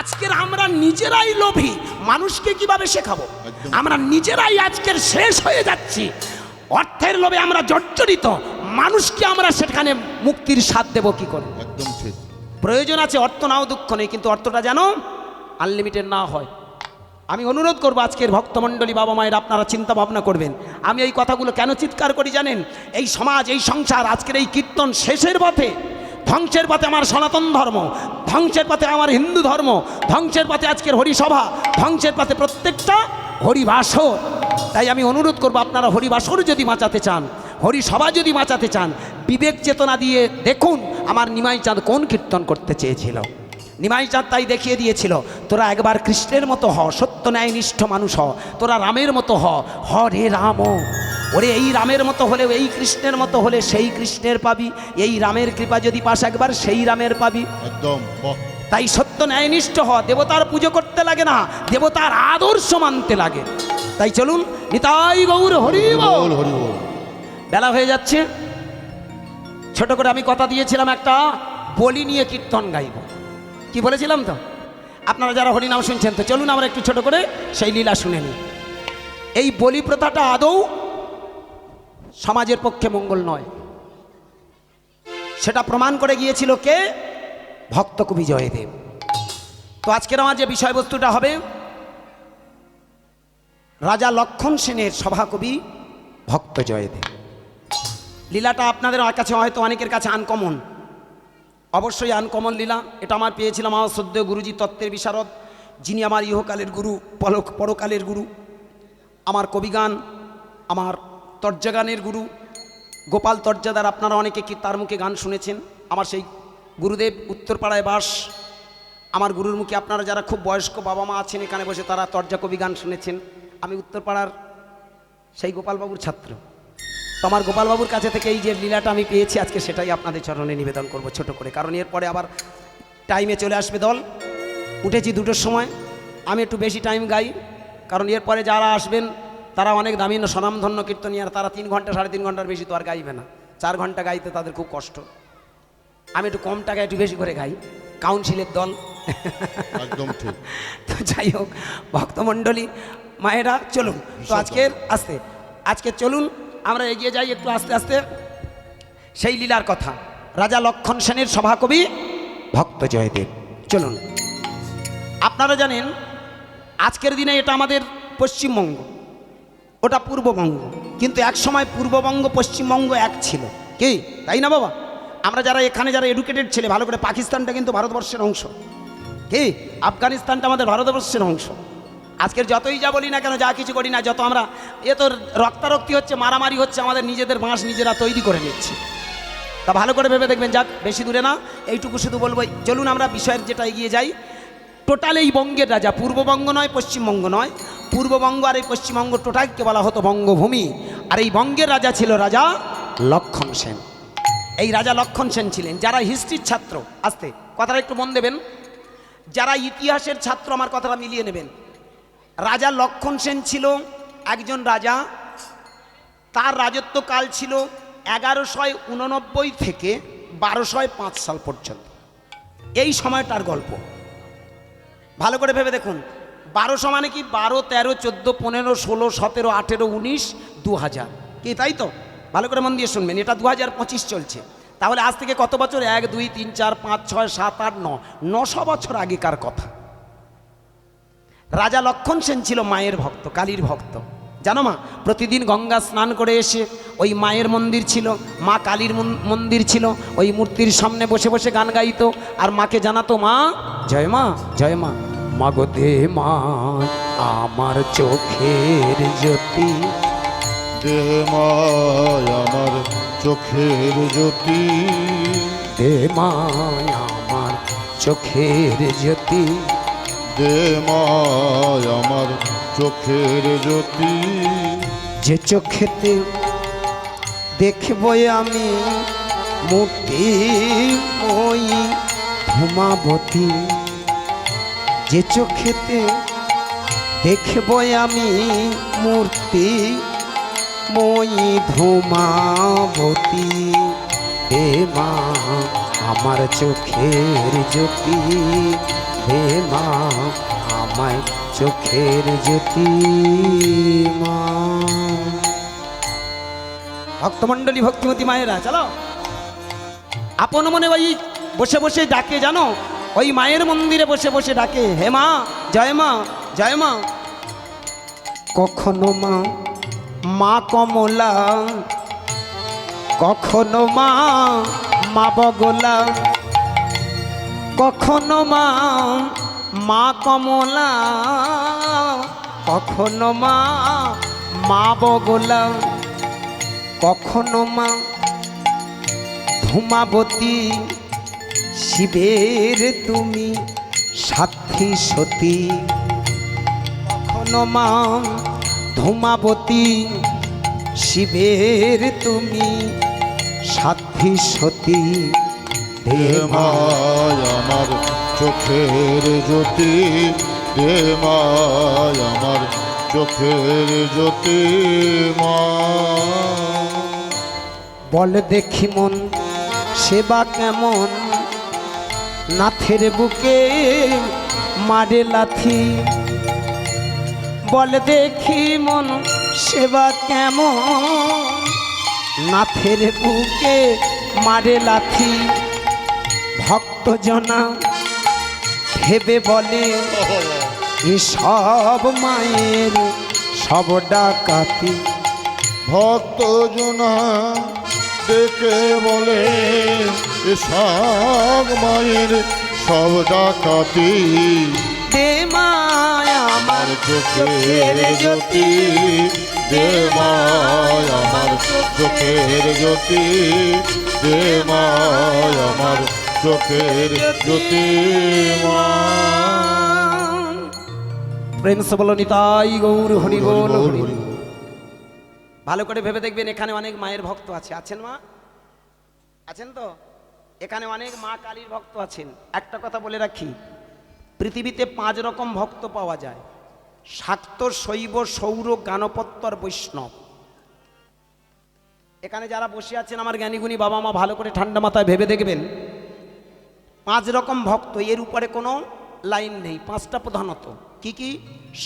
আজকের আমরা নিজেরাই লোভী, মানুষকে কিভাবে শেখাবো? একদম। আমরা নিজেরাই আজকের শেষ হয়ে যাচ্ছি, অর্থের লোভে আমরা জর্জরিত, মানুষকে আমরা সেখানে মুক্তির স্বাদ দেব কি করে? একদম ঠিক। প্রয়োজন আছে, অর্থ নাও দুঃখ নেই, কিন্তু অর্থটা যেন আনলিমিটেড না হয়। আমি অনুরোধ করবো আজকের ভক্তমণ্ডলী, বাবা মায়ের, আপনারা চিন্তা ভাবনা করবেন। আমি এই কথাগুলো কেন চিৎকার করি জানেন? এই সমাজ, এই সংসার, আজকের এই কীর্তন শেষের পথে, ধ্বংসের পথে আমার সনাতন ধর্ম, ধ্বংসের পথে আমার হিন্দু ধর্ম, ধ্বংসের পথে আজকের হরিসভা, ধ্বংসের পথে প্রত্যেকটা হরিবাসর। তাই আমি অনুরোধ করবো, আপনারা হরিবাসর যদি বাঁচাতে চান, হরিসভা যদি বাঁচাতে চান, বিবেক চেতনা দিয়ে দেখুন আমার নিমাই চাঁদ কোন কীর্তন করতে চেয়েছিল। নিমাই চাঁদ তাই দেখিয়ে দিয়েছিল, তোরা একবার কৃষ্ণের মতো হ, সত্য ন্যায় নিষ্ঠ মানুষ হ, তোরা রামের মতো হ রে রাম। ওরে এই রামের মতো হলে, এই কৃষ্ণের মতো হলে সেই কৃষ্ণের পাবি, এই রামের কৃপা যদি পাস একবার, সেই রামের পাবি। একদম বাহ। তাই সত্য ন্যায় নিষ্ঠ হ, দেবতার পুজো করতে লাগে না, দেবতার আদর্শ মানতে লাগে। তাই চলুন, নিতাই গৌর হরি বল। হরি বল। বেলা হয়ে যাচ্ছে, ছোট করে আমি কথা দিয়েছিলাম একটা বলি নিয়ে কীর্তন গাইব, কি বলেছিলাম তো? আপনারা যারা হরিনাম শুনছেন, তো চলুন আমরা একটু ছোট করে সেই লীলা শুনে নিই। এই বলি প্রথাটা আদৌ সমাজের পক্ষে মঙ্গল নয়, সেটা প্রমাণ করে গিয়েছিল কে? ভক্ত কবি জয়দেব। তো আজকের আমার যে বিষয়বস্তুটা হবে, রাজা লক্ষণ সেনের সভাকবি ভক্ত জয়দেব। লীলাটা আপনাদের কাছে হয়তো অনেকের কাছে আনকমন, অবশ্যই আনকমন লীলা। এটা আমার পেয়েছিলাম আমার শ্রদ্ধেয় গুরুজি, তত্ত্বের বিশারদ, যিনি আমার ইহকালের গুরু, পরকালের গুরু, আমার কবিগান, আমার তর্জগানের গুরু গোপাল তর্জাদার। আপনারা অনেকে কি তার মুখে গান শুনেছেন। আমার সেই গুরুদেব উত্তরপাড়ায় বাস, আমার গুরুর মুখে আপনারা যারা খুব বয়স্ক বাবা মা আছেন এখানে বসে তারা তর্জা কবি গান শুনেছেন। আমি উত্তরপাড়ার সেই গোপালবাবুর ছাত্র, তো আমার গোপালবাবুর কাছে থেকে এই যে লীলাটা আমি পেয়েছি আজকে সেটাই আপনাদের চরণে নিবেদন করব ছোট করে, কারণ এরপরে আবার টাইমে চলে আসবে দল। উঠেছি 2টোর সময়, আমি একটু বেশি টাইম গাই, কারণ এরপরে যারা আসবেন তারা অনেক দামি স্বনামধন্য কীর্তনিয়ার, তারা 3 ঘন্টা 3.5 ঘন্টার বেশি তো আর গাইবে না, 4 ঘন্টা গাইতে তাদের খুব কষ্ট। আমি একটু কম টাকায় একটু বেশি করে গাই, কাউন্সিলের দল। একদম ঠিক। তো যাই হোক ভক্তমণ্ডলী মায়েরা চলুন, তো আজকে চলুন আমরা এগিয়ে যাই একটু আস্তে আস্তে সেই লীলার কথা। রাজা লক্ষণ সেনের সভাকবি ভক্ত জয়দেব। চলুন, আপনারা জানেন আজকের দিনে এটা আমাদের পশ্চিমবঙ্গ, ওটা পূর্ববঙ্গ, কিন্তু এক সময় পূর্ববঙ্গ পশ্চিমবঙ্গ এক ছিল, কি তাই না বাবা? আমরা যারা এখানে যারা এডুকেটেড ছেলে, ভালো করে, পাকিস্তানটা কিন্তু ভারতবর্ষের অংশ, কি আফগানিস্তানটা আমাদের ভারতবর্ষের অংশ। আজকের যতই যা বলি না কেন, যা কিছু করি না, যত আমরা তো রক্তারক্তি হচ্ছে, মারামারি হচ্ছে, আমাদের নিজেদের বাঁশ নিজেরা তৈরি করে নিচ্ছি। তা ভালো করে ভেবে দেখবেন, যাক বেশি দূরে না, এইটুকু শুধু বলবো। চলুন আমরা বিষয়ের যেটা এগিয়ে যাই। টোটাল এই বঙ্গের রাজা, পূর্ববঙ্গ নয় পশ্চিমবঙ্গ নয়, পূর্ববঙ্গ আর এই পশ্চিমবঙ্গ টোটালকে বলা হতো বঙ্গভূমি। আর এই বঙ্গের রাজা ছিল রাজা লক্ষণ সেন। এই রাজা লক্ষণ সেন ছিলেন, যারা হিস্ট্রির ছাত্র, আস্তে কথাটা একটু মন দেবেন, যারা ইতিহাসের ছাত্র আমার কথাটা মিলিয়ে নেবেন। রাজা লক্ষণ সেন ছিল একজন রাজা, তার রাজত্বকাল ছিল 1189 থেকে 1205 সাল পর্যন্ত। এই সময়টার গল্প ভালো করে ভেবে দেখুন। 1200 মানে কি? 12, 13, 14, 15, 16, 17, 18, 19, 2000, কি তাই তো? ভালো করে মন দিয়ে শুনবেন, এটা 2025 চলছে। তাহলে আজ থেকে কত বছর? 1, 2, 3, 4, 5, 6, 7, 8, 9, 900 বছর আগেকার কথা। রাজা লক্ষণ সেন ছিল মায়ের ভক্ত, কালীর ভক্ত। জানো মা, প্রতিদিন গঙ্গা স্নান করে এসে ওই মায়ের মন্দির ছিল, মা কালীর মন্দির ছিল, ওই মূর্তির সামনে বসে বসে গান গাইতো আর মাকে জানাতো, মা জয় মা, জয় মা, মাগো দে মা আমার চোখের জ্যোতি, দে মায় আমার চোখের জ্যোতি, দে মা আমার চোখের জ্যোতি, দে মায় আমার চোখের জ্যোতি, যে চোখেতে দেখবো আমি মূর্তি ওই ধূমাবতী, যে চোখেতে দেখবো আমি মূর্তি মই ধূমাবতী, হে মা আমার চোখের জ্যোতি, হে মা আমায় চোখের জ্যোতি মা। ভক্তমণ্ডলী, ভক্তিমতী মায়েরা, চলো আপন মনে ওই বসে বসে ডাকে, জানো ওই মায়ের মন্দিরে বসে বসে ডাকে, হে মা জয় মা, জয় মা। কখনো মা মা কমলা, কখনো মা মা বগলা, কখনো মা মা কমলা, কখনো মা মা বগলা, কখনো মা ধূমাবতী, শিবের তুমি সাথী সতী, কখনো মা ধূমাবতী, শিবের তুমি সাথী সতী, দে মায় আমার চোখের জ্যোতি, দে মায় আমার চোখের জ্যোতি মা। বল দেখি মন সেবা কেমন, নাথের বুকে মারে লাথি, বল দেখি মন সেবা কেমন, নাথের বুকে মারে লাথি, ভক্তজনা ভেবে বলে এসব মায়ের সব ডাকাতি, ভক্ত জনা ডেকে বলে এসব মায়ের সব ডাকাতি, দে মায় আমার চোখের জ্যোতি, দে মায় আমার চোখের জ্যোতি, দে মায় আমার চোখের জ্যোতি মা। প্রেম সে বলো নিতাই গৌর হরি বল হরি হরি হরি। বল। ভালো করে ভেবে দেখবেন, এখানে অনেক মায়ের ভক্ত আছে, আছেন মা? আছেন তো? এখানে অনেক মা কালীর ভক্ত আছেন। একটা কথা বলে রাখি, পৃথিবীতে 5 রকম ভক্ত পাওয়া যায়: শাক্ত, শৈব, সৌর, গানপত্য, বৈষ্ণব। এখানে যারা বসে আছেন আমার জ্ঞানীগুণী বাবা মা, ভালো করে ঠান্ডা মাথায় ভেবে দেখবেন, 5 রকম ভক্ত, এর উপরে কোনো লাইন নেই। 5টা প্রধানত কি কি?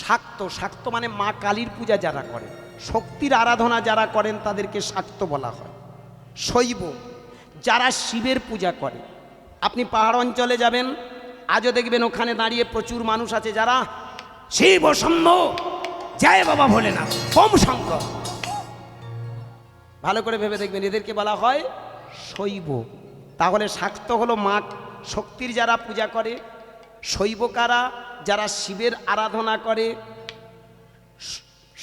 শাক্ত, শাক্ত মানে মা কালীর পূজা যারা করে, শক্তির আরাধনা যারা করেন তাদেরকে শাক্ত বলা হয়। শৈব, যারা শিবের পূজা করে। আপনি পাহাড় অঞ্চলে যাবেন, আজও দেখবেন ওখানে দাঁড়িয়ে প্রচুর মানুষ আছে যারা শিব শম্ভু, জয় বাবা ভোলেনাথ, ওম শঙ্কর। ভালো করে ভেবে দেখবেন, এদেরকে বলা হয় শৈব। তাহলে শাক্ত হলো মা শক্তির যারা পূজা করে, শৈবকারা যারা শিবের আরাধনা করে,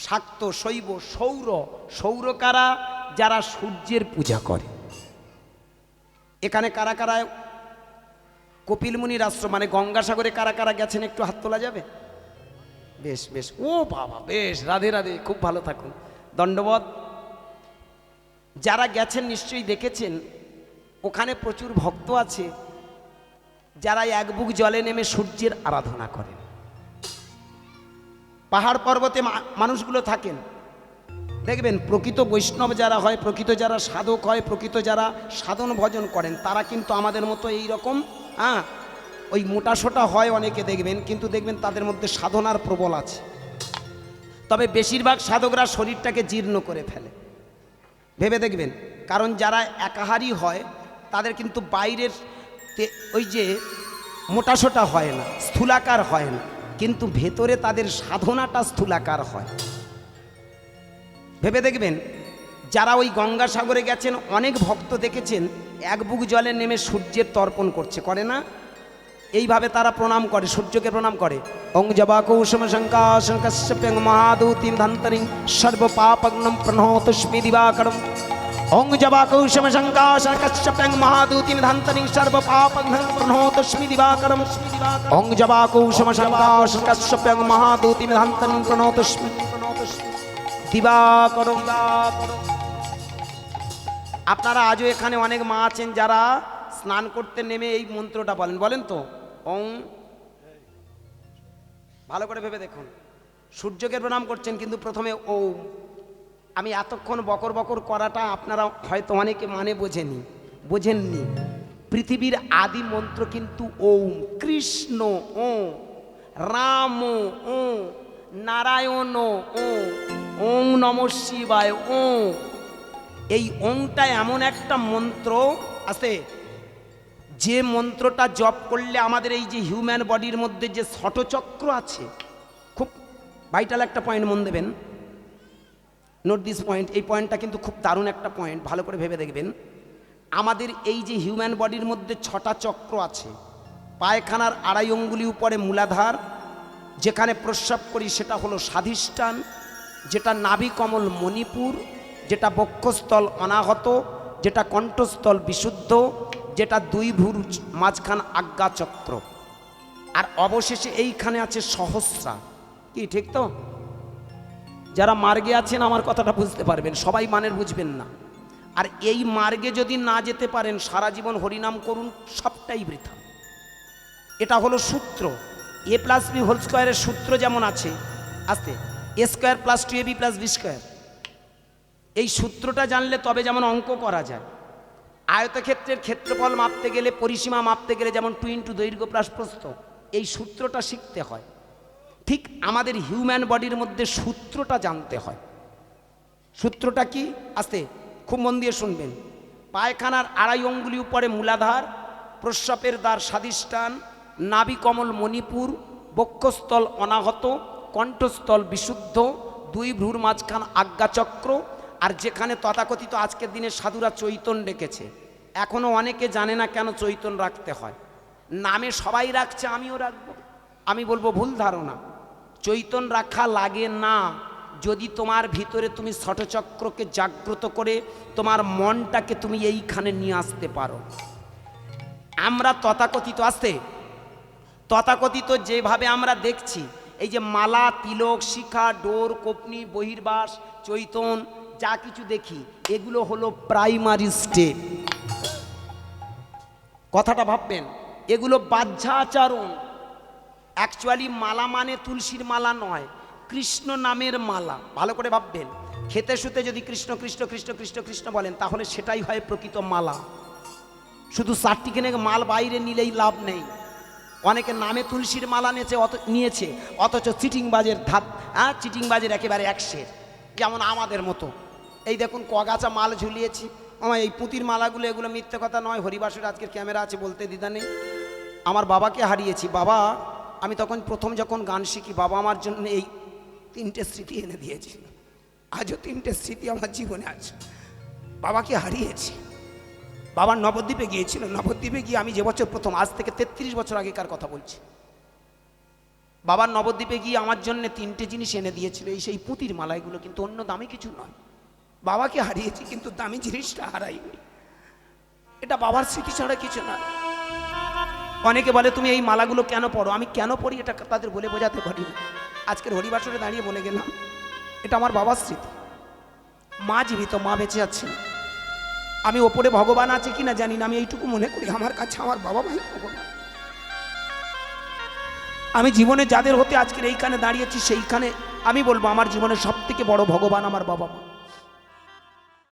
শাক্ত শৈব। সৌর, সৌরকারা যারা সূর্যের পূজা করে। এখানে কারা কারা কপিল মুনির আশ্রম মানে গঙ্গাসাগরে কারা কারা গেছেন একটু হাত তোলা যাবে? বেশ বেশ, ও বাবা বেশ, রাধে রাধে, খুব ভালো থাকুন, দণ্ডবত। যারা গেছেন নিশ্চয়ই দেখেছেন ওখানে প্রচুর ভক্ত আছে যারা এক বুক জলে নেমে সূর্যের আরাধনা করেন। পাহাড় পর্বতে মানুষগুলো থাকেন, দেখবেন প্রকৃত বৈষ্ণব যারা হয়, প্রকৃত যারা সাধক হয়, প্রকৃত যারা সাধন ভজন করেন, তারা কিন্তু আমাদের মতো এই রকম ওই মোটাসোটা হয় অনেকে দেখবেন, কিন্তু দেখবেন তাদের মধ্যে সাধনার প্রবল আছে। তবে বেশিরভাগ সাধকরা শরীরটাকে জীর্ণ করে ফেলে, ভেবে দেখবেন। কারণ যারা একাহারী হয় তাদের কিন্তু বাইরের ওই যে মোটাসোটা হয় না, স্থূলাকার হয় না, কিন্তু ভেতরে তাদের সাধনাটা স্থূলাকার হয়। ভেবে দেখবেন, যারা ওই গঙ্গাসাগরে গেছেন অনেক ভক্ত দেখেছেন এক বুক জলে নেমে সূর্যের তর্পণ করছে, করে না? এইভাবে তারা প্রণাম করে, সূর্যকে প্রণাম করে। অং জবা কৌশম শঙ্কাশং কশ্যপ্যং মহাদূতিম ধন্তরিং সর্ব পাপগ্নম প্রণোতস্মি দিবাকরম। অং জবা কৌশম শঙ্কাশং কশ্যপ্যং মহাদূতিম ধন্তরিং সর্ব পাপগ্নম প্রণোতস্মি দিবাকরম। অং জবা কৌশম শঙ্কাশং কশ্যপ্যং মহাদূতিম ধন্তরিং প্রণোতস্মি দিবাকরম। আপনারা আজও এখানে অনেক মা আছেন যারা স্নান করতে নেমে এই মন্ত্রটা বলেন, বলেন তো, ওং। ভালো করে ভেবে দেখুন, সূর্যকে প্রণাম করছেন কিন্তু প্রথমে ওম। আমি এতক্ষণ বকর বকর করাটা আপনারা হয়তো অনেকে মানে বোঝেননি। পৃথিবীর আদি মন্ত্র কিন্তু ওম। কৃষ্ণ ও, রাম ও, নারায়ণ ও, ওং নমঃ শিবায় ও। এই ওংটা এমন একটা মন্ত্র আছে যে মন্ত্রটা জপ করলে আমাদের এই যে হিউম্যান বডির মধ্যে যে ষটচক্র আছে, খুব ভাইটাল একটা পয়েন্ট, মন দেবেন, নোট দিস পয়েন্ট। এই পয়েন্টটা কিন্তু খুব দারুণ একটা পয়েন্ট, ভালো করে ভেবে দেখবেন। আমাদের এই যে হিউম্যান বডির মধ্যে 6টা চক্র আছে। পায়খানার 2.5 অঙ্গুলি উপরে মূলাধার, যেখানে প্রস্রাব করি সেটা হলো স্বাধিষ্ঠান, যেটা নাভিকমল মণিপুর, যেটা বক্ষস্থল অনাহত, যেটা কণ্ঠস্থল বিশুদ্ধ, যেটা 2 ভ্রুর মাঝখান আজ্ঞা চক্র, আর অবশেষে এইখানে আছে সহস্রা। কি ঠিক তো? যারা মার্গে আছেন আমার কথাটা বুঝতে পারবেন, সবাই মানের বুঝবেন না। আর এই মার্গে যদি না যেতে পারেন, সারা জীবন হরিনাম করুন, সবটাই বৃথা। এটা হলো সূত্র। a + b হোল স্কোয়ারের সূত্র যেমন আছে, আস্তে a² + 2ab + b²। এই সূত্রটা জানলে তবে যেমন অঙ্ক করা যায়। আয়তক্ষেত্রের ক্ষেত্রফল মাপতে গেলে, পরিসীমা মাপতে গেলে যেমন 2 দৈর্ঘ্য + প্রস্থ, এই সূত্রটা শিখতে হয়। ঠিক আমাদের হিউম্যান বডির মধ্যে সূত্রটা জানতে হয়। সূত্রটা কি? আস্তে খুব মন দিয়ে শুনবেন। পায়খানার 2.5 অঙ্গুলি উপরে মূলাধার, প্রস্রাবের দ্বার স্বাধিষ্ঠান, নাভিকমল মণিপুর, বক্ষস্থল অনাহত, কণ্ঠস্থল বিশুদ্ধ, 2 ভ্রুর মাঝখান আজ্ঞাচক্র, আর যেখানে তথাকথিত আজকের দিনে সাধুরা চৈতন রেখেছে। এখনও অনেকে জানে না কেন চৈতন রাখতে হয়। নামে সবাই রাখছে, আমিও রাখবো। আমি বলবো ভুল ধারণা। চৈতন রাখা লাগে না যদি তোমার ভিতরে তুমি ষটচক্রকে জাগ্রত করে তোমার মনটাকে তুমি এইখানে নিয়ে আসতে পারো। আমরা তথাকথিত আসতে তথাকথিত যেভাবে আমরা দেখছি, এই যে মালা, তিলক, শিখা, ডোর, কোপনি, বহির্বাস, চৈতন, যা কিছু দেখি এগুলো হলো প্রাইমারি স্টেপ। কথাটা ভাববেন, এগুলো বাহ্যাচরণ। অ্যাকচুয়ালি মালা মানে তুলসীর মালা নয়, কৃষ্ণ নামের মালা। ভালো করে ভাববেন, খেতে শুতে যদি কৃষ্ণ কৃষ্ণ কৃষ্ণ কৃষ্ণ কৃষ্ণ বলেন তাহলে সেটাই হয় প্রকৃত মালা। শুধু চারটিখানে মাল বাইরে নিলেই লাভ নেই। অনেকে নামে তুলসীর মালা নিয়েছে অথচ চিটিংবাজের ধাপ, চিটিংবাজের একেবারে একশের, যেমন আমাদের মতো। এই দেখুন কগাছা মাল ঝুলিয়েছি, আমার এই পুঁতির মালাগুলো, এগুলো মিথ্যে কথা নয়। হরিবাসের আজকের ক্যামেরা আছে বলতে দ্বিধা নেই। আমার বাবাকে হারিয়েছি। বাবা, আমি তখন প্রথম যখন গান শিখি, বাবা আমার জন্য এই 3টে স্মৃতি এনে দিয়েছিল। আজও 3টে স্মৃতি আমার জীবনে আছে। বাবাকে হারিয়েছি। বাবার নবদ্বীপে গিয়েছিল, নবদ্বীপে গিয়ে আমি যে বছর প্রথম, আজ থেকে 33 বছর আগেকার কথা বলছি, বাবার নবদ্বীপে গিয়ে আমার জন্য 3টে জিনিস এনে দিয়েছিল, এই সেই পুঁতির মালা। এগুলো কিন্তু অন্য দামি কিছু নয়। বাবাকে হারিয়েছি কিন্তু দামি জিনিসটা হারাইনি। এটা বাবার স্মৃতি ছাড়া কিছু নয়। অনেকে বলে তুমি এই মালাগুলো কেন পড়ো? আমি কেন পড়ি এটা তাদের বলে বোঝাতে পারি না। আজকের হরিবাসরে দাঁড়িয়ে বলে গেলাম, এটা আমার বাবার স্মৃতি। মা জীবিত, মা বেঁচে আছেন। আমি ওপরে ভগবান আছে কিনা জানি না, আমি এইটুকু মনে করি আমার কাছে আমার বাবা মাই ভগবান। আমি জীবনে যাদের হতে আজকের এইখানে দাঁড়িয়েছি, সেইখানে আমি বলবো আমার জীবনের সব থেকে বড় ভগবান আমার বাবা মা।